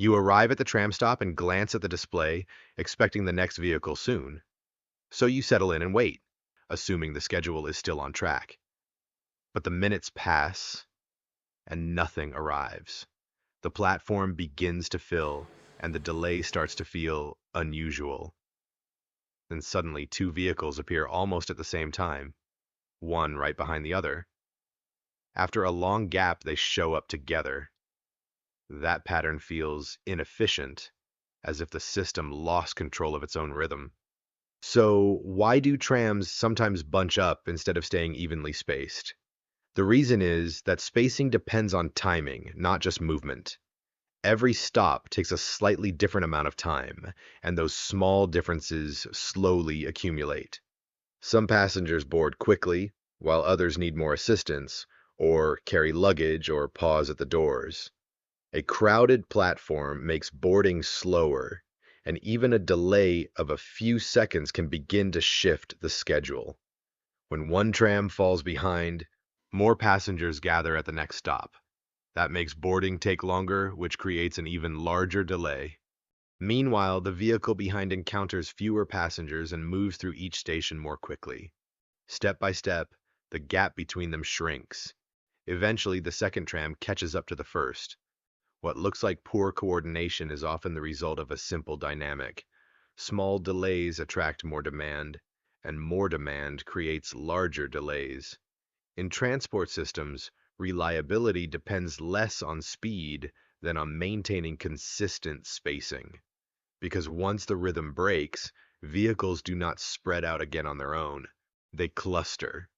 You arrive at the tram stop and glance at the display, expecting the next vehicle soon. So you settle in and wait, assuming the schedule is still on track. But the minutes pass and nothing arrives. The platform begins to fill, and the delay starts to feel unusual. Then suddenly, two vehicles appear almost at the same time, one right behind the other. After a long gap, they show up together. That pattern feels inefficient, as if the system lost control of its own rhythm. So, why do trams sometimes bunch up instead of staying evenly spaced? The reason is that spacing depends on timing, not just movement. Every stop takes a slightly different amount of time, and those small differences slowly accumulate. Some passengers board quickly, while others need more assistance, or carry luggage or pause at the doors. A crowded platform makes boarding slower, and even a delay of a few seconds can begin to shift the schedule. When one tram falls behind, more passengers gather at the next stop. That makes boarding take longer, which creates an even larger delay. Meanwhile, the vehicle behind encounters fewer passengers and moves through each station more quickly. Step by step, the gap between them shrinks. Eventually, the second tram catches up to the first. What looks like poor coordination is often the result of a simple dynamic. Small delays attract more demand, and more demand creates larger delays. In transport systems, reliability depends less on speed than on maintaining consistent spacing. Because once the rhythm breaks, vehicles do not spread out again on their own. They cluster.